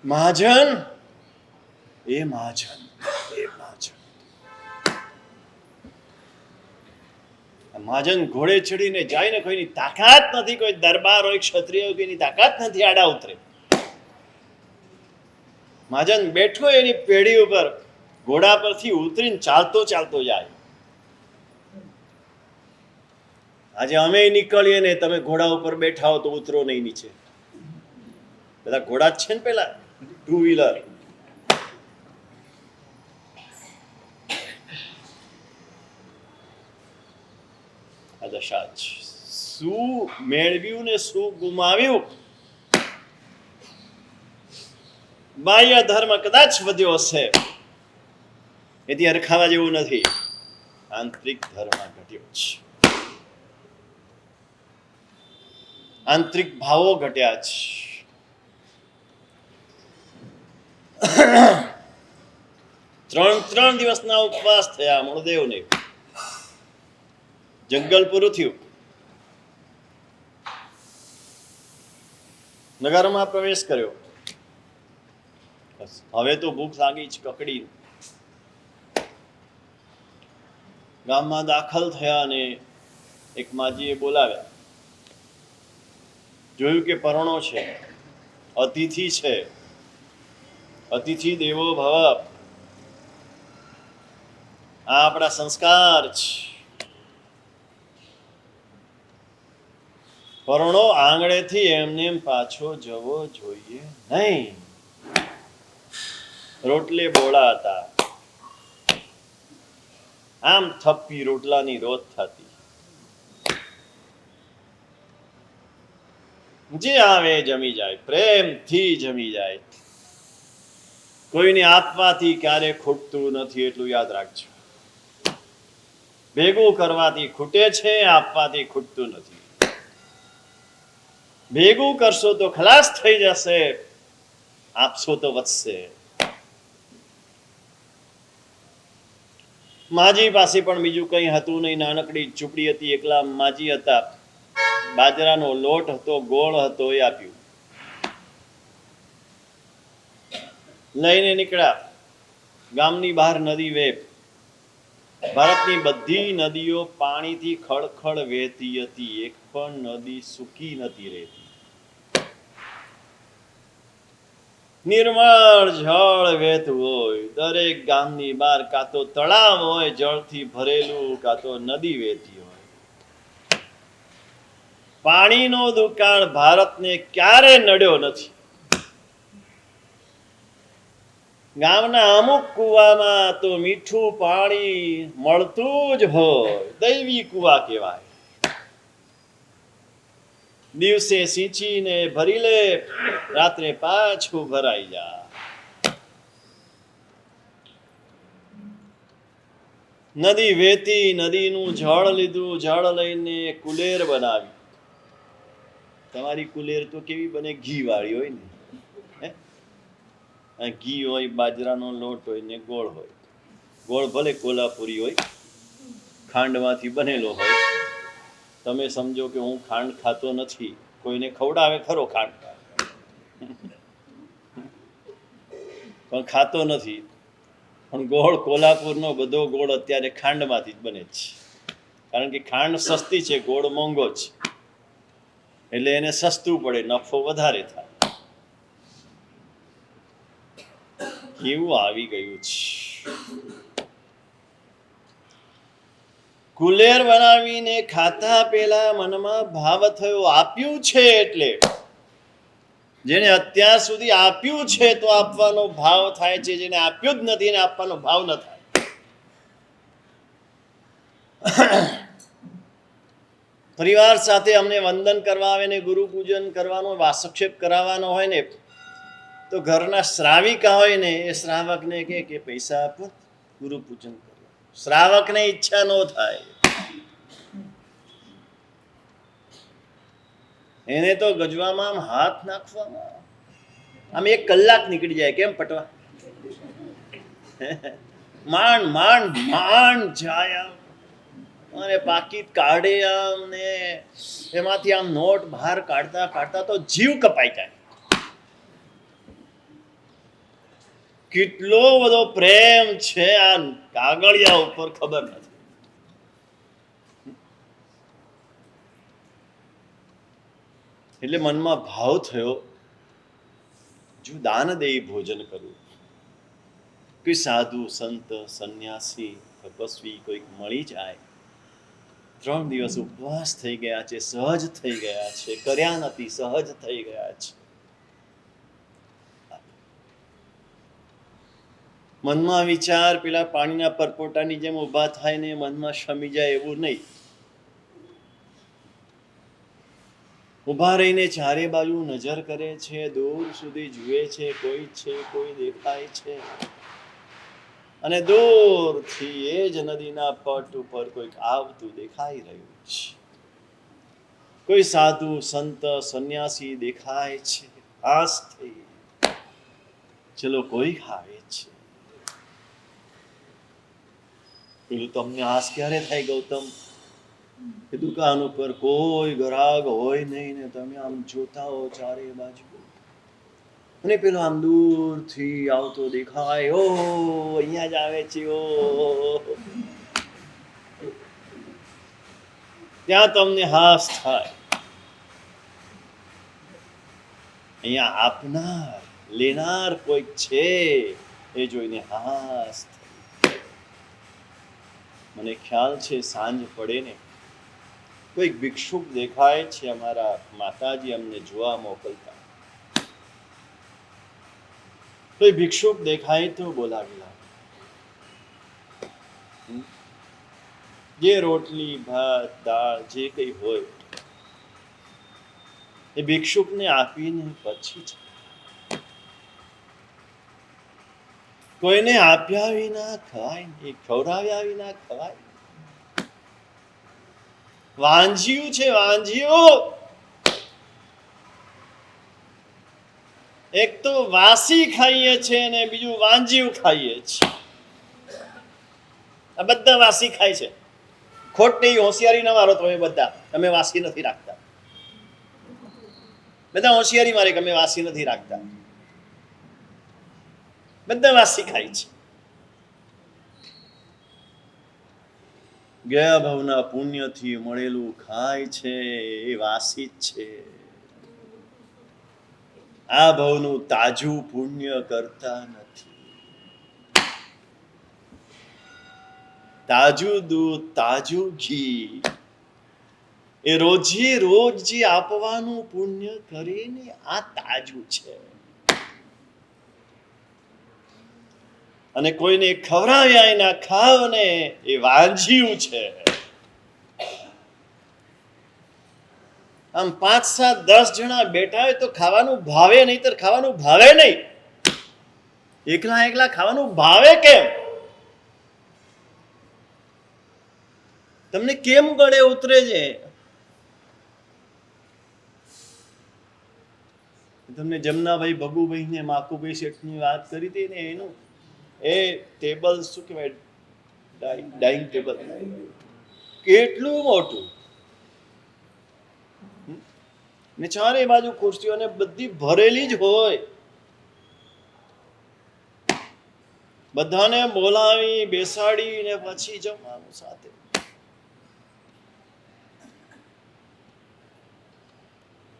મહાજન એ મહાજન એ મહાજન. મહાજન ઘોડે ચડીને જાય ને, કોઈની તાકાત નથી, કોઈ દરબાર હોય, ક્ષત્રિય હોય, કોઈની તાકાત નથી આડા ઉતરે. મહાજન બેઠો એની પેઢી ઉપર, ઘોડા પરથી ઉતરીને ચાલતો ચાલતો જાય. આજે અમે નીકળીએ ને તમે ઘોડા ઉપર બેઠા હો તો ઉતરો નહીં નીચે. બધા ઘોડા જ છે ને, પેલા 2 વ્હીલર. આ દશા જ. શું મેળવ્યું ને શું ગુમાવ્યું, બાહ્ય ધર્મ કદાચ વધ્યો હશે, એથી હરખાવા જેવું નથી. આંતરિક ધર્મ ઘટ્યો છે. આંતરિક ભાવો ઘટ્યા છે. 3 દિવસના ઉપવાસ થયા મૂળદેવને. જંગલ પૂરું થયું. નગરમાં પ્રવેશ કર્યો. હવે તો ભૂખ લાગી જ કકડી. ગામમાં દાખલ થયા અને એક માજીએ બોલાવ્યા. જોયું કે પરણો છે, અતિથિ છે. અતિથિ દેવો ભવ. આ આપણા સંસ્કાર છે. પરણો આંગળેથી એમને પાછો જવો જોઈએ નહીં. રોટલે બોળા હતા, આમ થપ્પી રોટલાની રોજ થતી. જે આવે જમી જાય, પ્રેમથી જમી જાય. કોઈને આપવાથી ક્યારે ખૂટતું નથી, એટલું યાદ રાખજો. ભેગું કરવાથી ખૂટે છે, આપવાથી ખૂટતું નથી. ભેગું કરશો તો ખલાસ થઈ જશે, આપશો તો વધશે. માજી પાસે પણ બીજું કંઈ હતું નહીં, નાનકડી ઝૂંપડી હતી, એકલા માજી હતા. બાજરાનો લોટ હતો, ગોળ હતો, એ આપ્યું. લઈને નીકળ્યા. ગામની બહાર નદી વેપ. ભારતની બધી નદીઓ પાણીથી ખળખળ વહેતી હતી, એક પણ નદી સૂકી નથી રહેતી. નિર્મળ જળ વહેતું હોય. દરેક ગામની બહાર કાં તો તળાવ હોય જળથી ભરેલું, કાં તો નદી વહેતી હોય. પાણીનો દુકાળ ભારતને ક્યારે નડ્યો નથી. ગામના અમુક કુવામાં તો મીઠું પાણી મળતું જ હોય, દૈવી કુવા કહેવાય. દિવસે સિંચીને ભરી લે, રાત્રે પાછું ભરાઈ જાય. નદી વહેતી, નદીનું જળ લીધું, જળ લઈને કુલેર બનાવી. તમારી કુલેર તો કેવી બને? ઘી વાળી હોય ને. ઘી હોય, બાજરાનો લોટ હોય ને ગોળ હોય. ગોળ ભલે કોલ્હાપુરી હોય, ખાંડમાંથી બનેલો હોય. તમે સમજો કે હું ખાંડ ખાતો નથી, કોઈને ખવડાવે ખરો ખાંડ, પણ ખાતો નથી. પણ ગોળ, કોલ્હાપુરનો બધો ગોળ અત્યારે ખાંડમાંથી જ બને છે. કારણ કે ખાંડ સસ્તી છે, ગોળ મોંઘો છે, એટલે એને સસ્તું પડે, નફો વધારે થાય. કેવું આવી ગયું છે. કુલેર બનાવીને ખાતા પેલા મનમાં ભાવ થયો, આપ્યું છે એટલે. જેને અત્યાર સુધી આપ્યું છે તો આપવાનો ભાવ થાય છે, જેને આપ્યું જ નથી એને આપવાનો ભાવ ન થાય. પરિવાર સાથે અમને વંદન કરવા આવે ને ગુરુ પૂજન કરવાનો, વાસક્ષેપ કરાવવાનો હોય ને, તો ઘરના શ્રાવિકા હોય ને, એ શ્રાવકને કે પૈસા આપો, ગુરુ પૂજન કરો. શ્રાવકને ઈચ્છા ન થાય. એને તો ગજવામાં આમ હાથ નાખવામાં આમ 1 કલાક નીકળી જાય. કેમ પટવા? માંડ માંડ માંડ જાય આમ, અને પાકીટ કાઢે આમ ને એમાંથી આમ નોટ બહાર કાઢતા કાઢતા તો જીવ કપાઈ જાય. કેટલો બધો પ્રેમ છે આ કાગળિયા ઉપર ખબર નથી. એટલે મનમાં ભાવ થયો, જો દાન દઈ ભોજન કરું. કોઈ સાધુ, સંત, સંન્યાસી, તપસ્વી કોઈક મળી જાય. 3 દિવસ ઉપવાસ થઈ ગયા છે, સહજ થઈ ગયા છે, કર્યા નથી, સહજ થઈ ગયા છે. મનમાં વિચાર પેલા પાણીના પરપોટાની જેમ ઊભા થાય ને મનમાં શમી જાય એવું નહીં. ઊભા રહીને ચારે બાજુ નજર કરે છે, દૂર સુધી જુએ છે, કોઈ છે, કોઈ દેખાય છે. અને દૂરથી એ જ નદીના પટ ઉપર કોઈક આવતું દેખાઈ રહ્યું છે. કોઈ સાધુ, સંત, સંન્યાસી દેખાય છે. આસ થઈ, ચલો કોઈ આવે છે. પેલું તમને આસ ક્યારે થાય ગૌતમ? કે દુકાન ઉપર કોઈ ગ્રાહક હોય નહીં ને તમે આમ જોતા હો ચારે બાજુ, અને પેલો આમ દૂરથી આવતો દેખાય, ઓ અહીંયા જ આવે છે, ઓ ત્યાં તમને હાસ થાય. અહીંયા આપનાર, લેનાર કોઈક છે, એ જોઈને હાસ થાય. મને ખ્યાલ છે સાંજ પડે ને કોઈક ભિક્ષુક દેખાય છે, અમારા માતાજી અમને જોવા મોકલતા. કોઈ ભિક્ષુક દેખાય તો બોલાવી લાવો. જે રોટલી ભાત દાળ જે કઈ હોય એ ભિક્ષુકને આપીને પછી જ કોઈને આપ્યા વિના ખવાય નહીં, ખવડાવ્યા વિના ખવાય. વાંજિયું છે વાંજિયું. એક તો વાસી ખાઈએ છે અને બીજું વાંજિયું ખાઈએ છે. આ બધા વાસી ખાય છે. ખોટ નહીં, હોશિયારી ના મારો તમે બધા. તમે વાસી નથી રાખતા. બધા હોશિયારી મારે કે અમે વાસી નથી રાખતા. બધા વાસી ખાય છે. ગયા ભાવના પુણ્યથી મળેલું ખાય છે એ વાસી જ છે. આ ભાવનું તાજું પુણ્ય કરતા નથી. તાજું દૂધ તાજું ઘી એ રોજે રોજ જે આપવાનું પુણ્ય કરીને આ તાજું છે. અને કોઈને ખવડાવ્યા એના ખાવ ને એ વાંજ્યું છે. આમ 5, 7, 10 જણા બેઠા હોય તો ખાવાનું ભાવે, નહીતર ખાવાનું ભાવે નહીં. એકલા એકલા ખાવાનું ભાવે કેમ? તમને કેમ ગળે ઉતરે છે? તમને જમનાભાઈ ભગુભાઈ ને માકુભાઈ શેઠની વાત કરી હતી ને, એનું એ ટેબલ શું કહેવાય, ડાઇનિંગ ટેબલ કેટલું મોટું ને ચારે બાજુ ખુરશીઓને બધી ભરેલી જ હોય. બધાને બોલાવી બેસાડી ને પછી જમવાનું સાથે.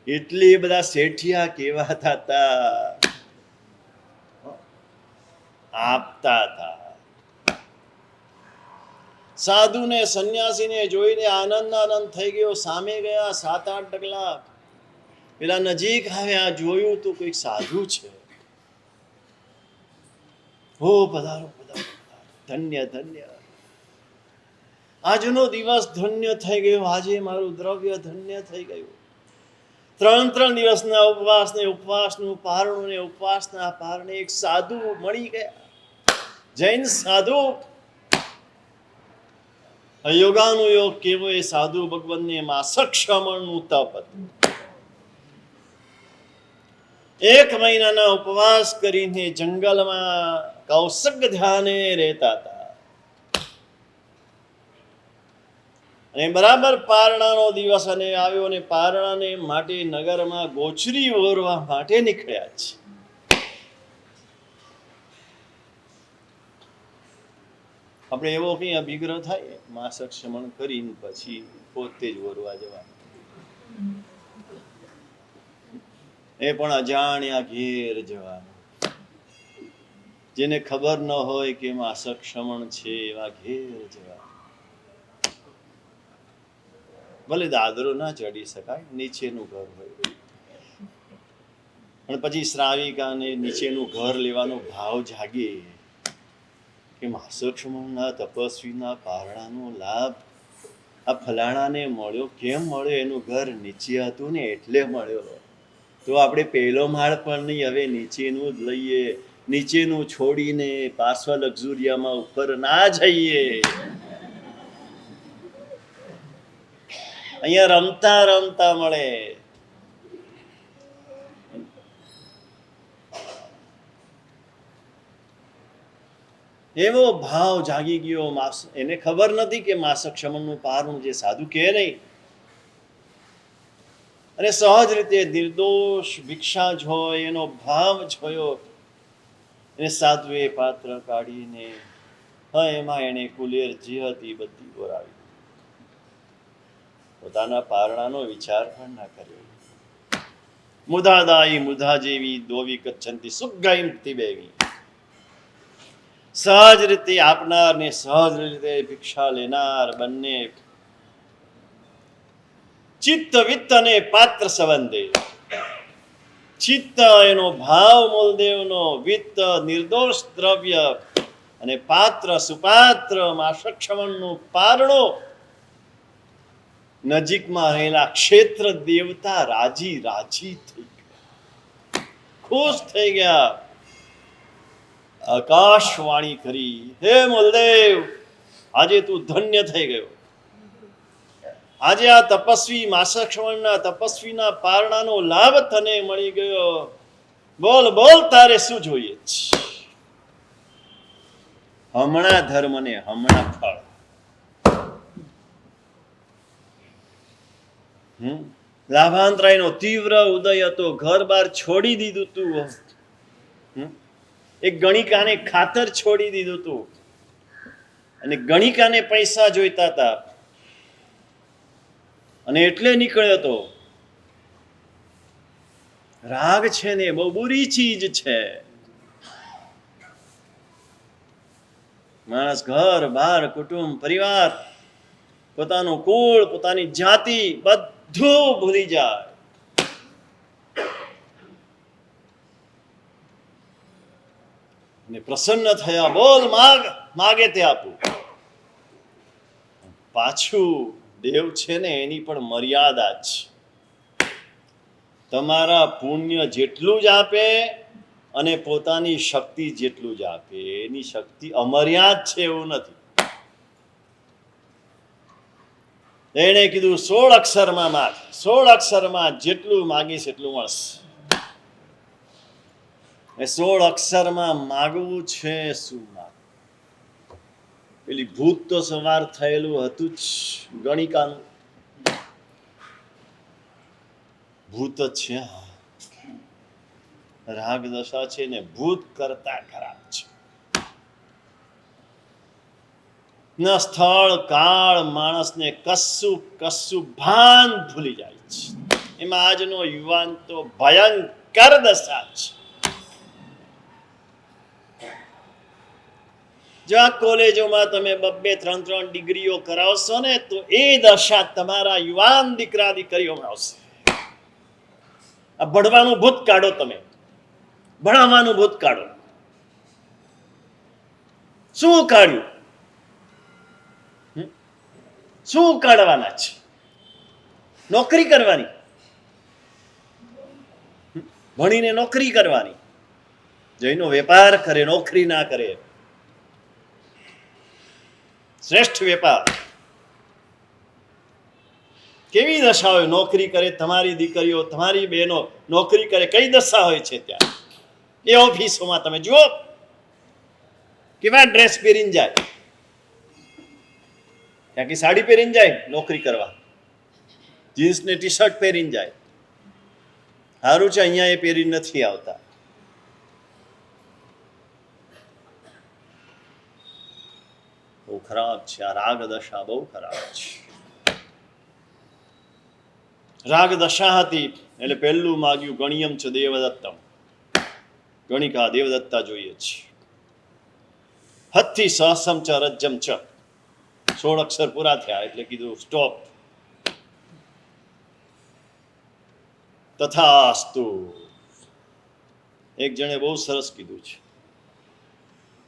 એટલી બધા શેઠિયા કેવાતા હતા, આપતા હતા. સાધુ ને સંન્યાસીને જોઈને આનંદ થઈ ગયો. સામે ગયા 7-8 ડગલા, પેલા નજીક આવ્યા, જોયું તો કોઈક સાધુ છે. હો પધારો પધારો, ધન્ય ધન્ય, આજનો દિવસ ધન્ય થઈ ગયો. આજે મારું દ્રવ્ય ધન્ય થઈ ગયું. 3 દિવસના ઉપવાસનું પારણું ને ઉપવાસના પારણે એક સાધુ મળી ગયા. જૈન સાધુ. યોગાનુયોગ કેવો એ સાધુ ભગવાનને માસક શ્રમણનું તપ હતું. 1 મહિનાના ઉપવાસ કરીને જંગલમાં કૌશક ધ્યાને રહેતા હતા. અને બરાબર પારણાનો દિવસ અને આવ્યો અને પારણાને માટે નગરમાં ગોચરી ઓરવા માટે નીકળ્યા છે. આપણે એવો કઈ અભિગ્રહ થાય, માસક શમન કરીને પછી પોતે જ ઓરવા જવાનું. એ પણ અજાણ્યા ઘેર જવાનું. જેને ખબર ન હોય કે માસક શમન છે એવા ઘેર જવાનું. ભલે દાદરો ના ચડી શકાય, નીચેનું ઘર હોય, અને પછી શ્રાવિકાને નીચેનું ઘર લેવાનો ભાવ જાગે કે માસક શમનના તપસ્વીના પારણાનો લાભ આ ફલાણાને મળ્યો. કેમ મળ્યો? એનું ઘર નીચે હતું ને એટલે મળ્યો. તો આપણે પહેલો માળ પણ નહીં, હવે નીચેનું જ લઈએ. નીચેનું છોડીને પાર્શ્વ લક્ઝુરિયામાં ઉપર ના જઈએ. અહીંયા રમતા રમતા મળે. એવો ભાવ જાગી ગયો. એને ખબર નથી કે માસક શમનનું પારણું જે સાધુ કહે નહીં. અને સહજ રીતે નિર્દોષ ભિક્ષા જ હોય એનો ભાવ જોયો. એને સાધુએ પાત્ર કાઢીને એમાં એને કુલેર જે હતી બધી ઓરાવી. પોતાના પારણાનો વિચાર પણ ના કર્યો. મુધાદાયી મુધા જેવી દોવી કચ્છંતી સુગાઈ બેવી. સહજ રીતે આપનાર ને સહજ રીતે ભિક્ષા લેનાર બંને ચિત્ત વિત્ત અને પાત્ર સંબંધે ચિત્ત એનો ભાવ મૂલદેવનો, વિત્ત નિર્દોષ દ્રવ્ય, અને પાત્ર સુપાત્ર માસક્ષમણનું પારણો, નજીકમાં રહેલા ક્ષેત્ર દેવતા રાજી રાજી થઈ ગયા, ખુશ થઈ ગયા. આકાશવાણી કરી, હે મૂલદેવ, આજે તું ધન્ય થઈ ગયો. આજે આ તપસ્વી માસક્ષમણના તપસ્વીના પારણાનો લાભ તને મળી ગયો. બોલ બોલ, તારે શું જોઈએ છે? હમણાં ધર્મ ને હમણાં ફળ. લાભાંતરાયનો તીવ્ર ઉદય હતો. ઘર બાર છોડી દીધું તું. એક ગણિકાને ખાતર છોડી દીધું તું, અને ગણિકાને પૈસા જોઈતા હતા, અને એટલે નીકળ્યો હતો. રાગ છે ને બહુ બુરી ચીજ છે. માણસ ઘર બાર કુટુંબ પરિવાર, પોતાનું કુળ, પોતાની જાતિ બધું ભૂલી જાય. ને પ્રસન્ન થયા, બોલ માગ, માગે તે આપું. પાછું દેવ છે ને એની પણ મર્યાદા છે. તમારા પુણ્ય જેટલું જ આપે અને પોતાની શક્તિ જેટલું જ આપે. એની શક્તિ અમર્યાદ છે એવું નથી. એને કીધું 16 અક્ષરમાં માગ, 16 અક્ષરમાં જેટલું માગીશ એટલું મળશે. એ 16 અક્ષરમાં માગવું છે શું? માગ પેલી ભૂત તો સવાર થયેલું હતું જ ગણિકાનું. ભૂત જ છે. રાગ દશા છે ને ભૂત કરતા ખરાબ છે. ના સ્થળ કાળ માણસને કશું ભાન ભૂલી જાય છે. એમાં આજનો યુવાન તો ભયંકર દશા છે. જો આ કોલેજોમાં તમે 2-3 ડિગ્રીઓ કરાવશો ને તો એ દશા તમારા યુવાન દીકરા દીકરીઓમાં આવશે. આ ભણવાનું ભૂત કાઢો, તમે ભણાવવાનું ભૂત કાઢો. શું કાઢ્યું? શું કાઢવાના છે? નોકરી કરવાની, ભણીને નોકરી કરવાની. જઈનો વેપાર કરે, નોકરી ના કરે. શ્રેષ્ઠ વેપાર. કેવી દશા હોય? નોકરી કરે, તમારી દીકરીઓ, તમારી બહેનો નોકરી કરે, કઈ દશા હોય છે ત્યાં? એ ઓફિસોમાં તમે જુઓ કેવા ડ્રેસ પહેરીને જાય. ત્યાં કે સાડી પહેરીને જાય નોકરી કરવા, જીન્સ ને ટી શર્ટ પહેરીને જાય. સારું છે અહીંયા એ પહેરીને નથી આવતા. બહુ ખરાબ છે આ રાગ દશા, બહુ ખરાબ છે. રાગ દશા હતી એટલે પહેલું માગ્યું ગણ્યમ ચ દેવદત્તમ. ગણિકા દેવદત્તા જોઈએ છે. હત્થી સહસમ ચ રજ્જમ ચ. 16 અક્ષર પૂરા થયા એટલે કીધું સ્ટોપ. તથાસ્તુ. એક જણે બહુ સરસ કીધું છે.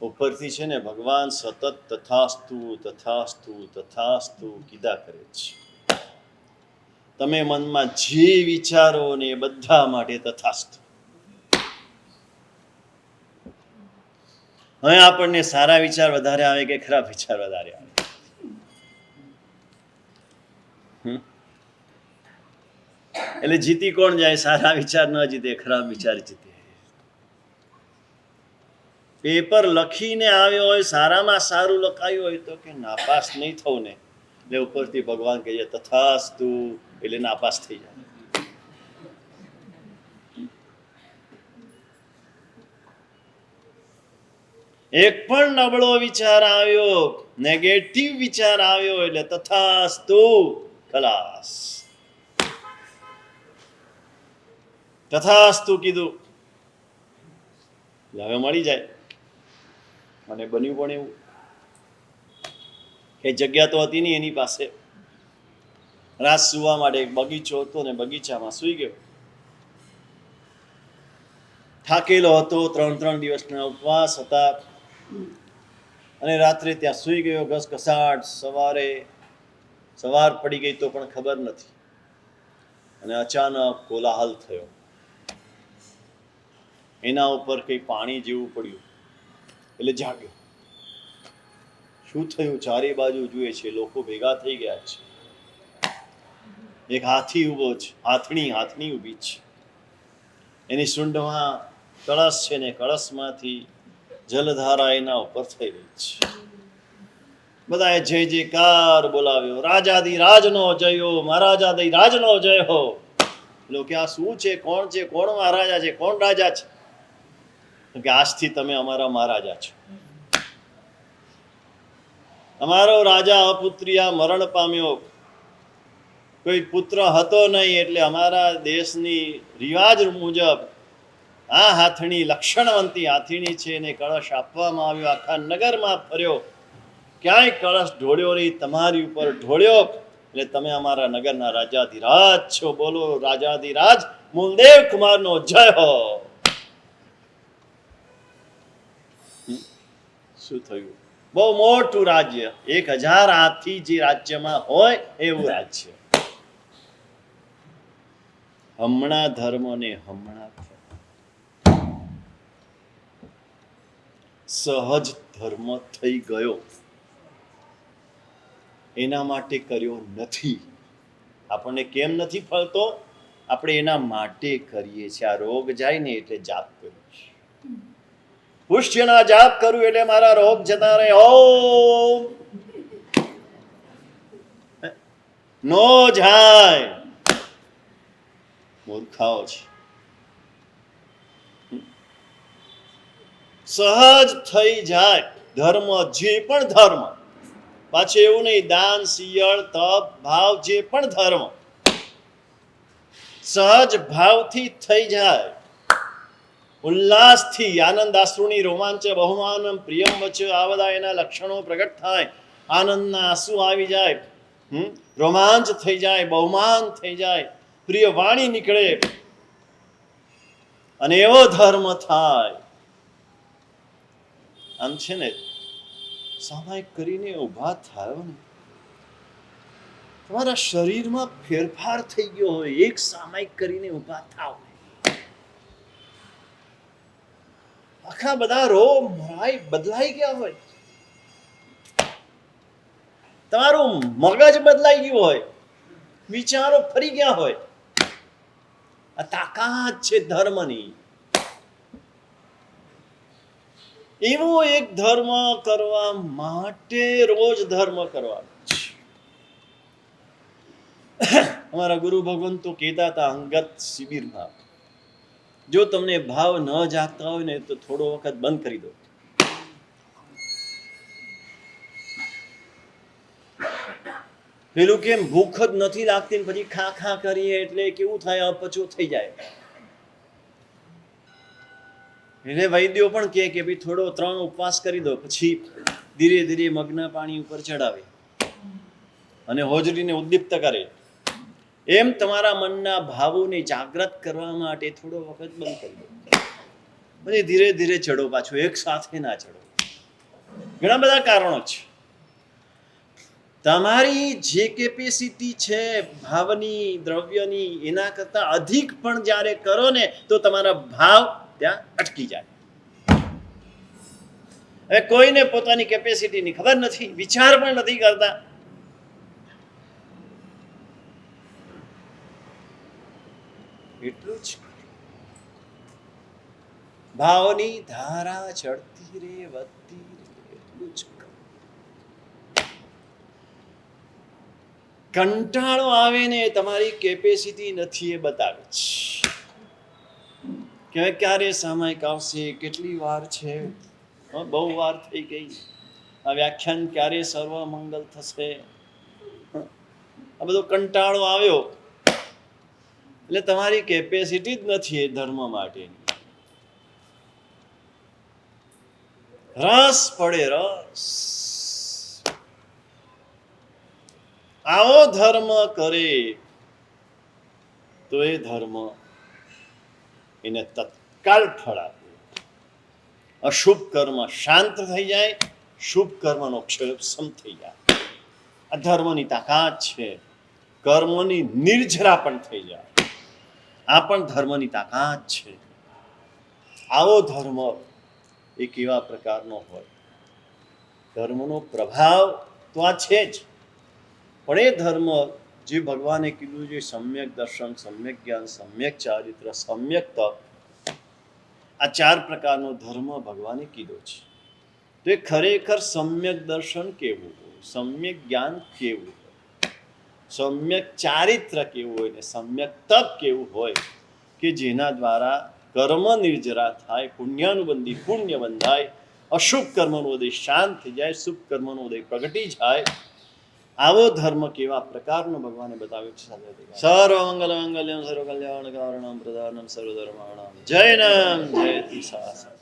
ઉપરથી છે ને ભગવાન સતત તથાસ્તુ તથાસ્તુ તથાસ્તુ કીધા કરે છે. તમે મનમાં જે વિચારો ને એ બધા માટે તથાસ્તુ. હવે આપણને સારા વિચાર વધારે આવે કે ખરાબ વિચાર વધારે આવે? એટલે જીતી કોણ જાય? સારા વિચાર ન જીતે, ખરાબ વિચાર જીતે. પેપર લખીને આવ્યો હોય, સારામાં સારું લખાયું હોય તો કે નાપાસ નહીં થવું ને, એટલે ઉપરથી ભગવાન કહે છે તથાસ્તુ, એટલે નાપાસ થઈ જાય. એક પણ નબળો વિચાર આવ્યો, નેગેટિવ વિચાર આવ્યો એટલે તથાસ્તુ, ખલાસ. તથાસ્તુ કીધું હવે મળી જાય. મને બન્યું પણ એવું કે જગ્યા તો હતી નહીં એની પાસે. રાત સુવા માટે એક બગીચો હતો ને બગીચામાં સૂઈ ગયો. થાકેલો હતો, 3 દિવસના ઉપવાસ હતા અને રાત્રે ત્યાં સૂઈ ગયો ઘસઘસાટ. સવાર પડી ગઈ તો પણ ખબર નથી અને અચાનક કોલાહલ થયો. એના ઉપર કંઈ પાણી જેવું પડ્યું એટલે જાગ્યો. શું થયું? ચારે બાજુ જુએ છે, લોકો ભેગા થઈ ગયા છે. એક હાથી ઊભો છે, હાથણી ઊભી છે. એની સૂંઢમાં કળશ છે ને કળશમાંથી જલધારા એના ઉપર થઈ રહી છે. બધાએ જય જયકાર બોલાવ્યો, રાજાધિરાજનો જય હો, મહારાજાધિરાજનો જય હો. લોકો આ શું છે? કોણ છે? કોણ મહારાજા છે? કોણ રાજા છે? કે આજથી તમે અમારા મહારાજા છો. અમારો રાજા અપુત્રિયા મરણ પામ્યો, કોઈ પુત્ર હતો નહીં, એટલે અમારા દેશની રિવાજ મુજબ આ હાથણી લક્ષણવંતી હાથીણી છે એને કળશ આપવામાં આવ્યો. આખા નગરમાં ફર્યો, ક્યાંય કળશ ઢોળ્યો નહીં, તમારી ઉપર ઢોળ્યો. એટલે તમે અમારા નગરના રાજાધિરાજ છો. બોલો રાજાધિરાજ મૂલદેવ કુમારનો જય હો. શું થયું? બહુ મોટું રાજ્ય, 1000 હાથી જે રાજ્યમાં હોય એવું રાજ્ય. હમણાં ધર્મ ને હમણાં સહજ ધર્મ થઈ ગયો, એના માટે કર્યો નથી. આપણને કેમ નથી ફળતો? આપણે એના માટે કરીએ છીએ. આ રોગ જાય ને એટલે જાપ કર્યું છે. પુષ્યના જાપ કરું એટલે મારા રોગ જતા રહે. ઓમ નો જાય. મૂર્ખાઓ છે. સહજ થઈ જાય ધર્મ, જે પણ ધર્મ. પાછું એવું નહીં દાન, શિયળ, તપ, ભાવ, જે પણ ધર્મ સહજ ભાવથી થઈ જાય, ઉલ્લાસથી, આનંદ આશ્રુની રોમાંચ બહુમાનમ પ્રિયમ વચ, આ બધા એના લક્ષણો પ્રગટ થાય. આનંદના આંસુ આવી જાય, રોમાંચ થઈ જાય, બહુમાન થઈ જાય, પ્રિય વાણી નીકળે અને એવો ધર્મ થાય. આમ છે ને, સામાયિક કરીને ઊભા થયો ને, તમારા શરીરમાં ફેરફાર થઈ ગયો હોય. એક સામાયિક કરીને ઊભા થાવ, આખા બધા રોગ બદલાઈ ગયા હોય. તમારું મગજ બદલાઈ ગયું હોય, વિચારો ફરી ગયા હોય. આ તાકાત છે ધર્મની. એવો એક ધર્મ કરવા માટે રોજ ધર્મ કરવાનો છે. અમારા ગુરુ ભગવાન તો કહેતા હતા અંગત શિબિરમાં, જો તમને ભાવ ન જાગતા હોય ને તો થોડો વખત બંધ કરી દો. પેલું કેમ ભૂખ જ નથી લાગતી ને પછી ખા ખા કરીએ એટલે કેવું થાય? અપચો થઈ જાય. એટલે વૈદ્યો પણ કહે કે ભાઈ થોડો 3 ઉપવાસ કરી દો, પછી ધીરે ધીરે મગ્ન પાણી ઉપર ચડાવે અને હોજરીને ઉદ્દીપ્ત કરે. એમ તમારા મનના ભાવોને જાગૃત કરવા માટે થોડો વખત બંધ કરી દો, પછી ધીરે ધીરે ચડો. પાછું એક સાથે ના ચડો. ઘણા બધા કારણો છે. તમારી જે કેપેસિટી છે ભાવની, દ્રવ્યની, એના કરતા અધિક પણ જ્યારે કરો ને તો તમારા ભાવ ત્યાં અટકી જાય. હવે કોઈને પોતાની કેપેસિટીની ખબર નથી, વિચાર પણ નથી કરતા. એટલું જ ભાવની ધારા ચડતી રે, વધતી રે. એટલું જ કંટાળો આવે ને તમારી કેપેસિટી નથી એ બતાવે છે કે ક્યારે સામાયિક આવશે, કેટલી વાર છે, બહુ વાર થઈ ગઈ, આ વ્યાખ્યાન ક્યારે સર્વ મંગલ થશે. આ બધો કંટાળો આવ્યો એટલે તમારી કેપેસિટી જ નથી એ ધર્મ માટેની. રસ પડે, રસ. આવો ધર્મ કરે તો એ ધર્મ એને તત્કાળ ફળ આપે. અશુભ કર્મ શાંત થઈ જાય, શુભ કર્મનો ક્ષયક્ષમ થઈ જાય. આ ધર્મની તાકાત છે. કર્મોની નિર્જરા પણ થઈ જાય, આ પણ ધર્મની તાકાત છે. આવો ધર્મ એક એવા પ્રકારનો હોય, ધર્મનો પ્રભાવ તો આ છે જ, પણ એ ધર્મ જે ભગવાને કીધું છે, સમ્યક દર્શન, સમ્યક જ્ઞાન, સમ્યક ચારિત્ર, સમ્યક તપ, આ 4 પ્રકારનો ધર્મ ભગવાને કીધો છે. તો એ ખરેખર સમ્યક દર્શન કેવું હોય, સમ્યક જ્ઞાન કેવું હોય, સમ્યક ચારિત્ર કેવું હોય ને સમ્યક તપ કેવું હોય કે જેના દ્વારા કર્મ નિર્જરા થાય, પુણ્યાનુબંધી પુણ્ય બંધાય, અશુભ કર્મનો ઉદય શાંત થઈ જાય, શુભ કર્મનો ઉદય પ્રગટી જાય. આવો ધર્મ કેવા પ્રકારનો ભગવાને બતાવ્યો છે. સર્વ મંગલ મંગલ્યમ સર્વ કલ્યાણ કારણમ પ્રધાનમ સર્વધર્માણામ જય નામ જયતિ શાસન.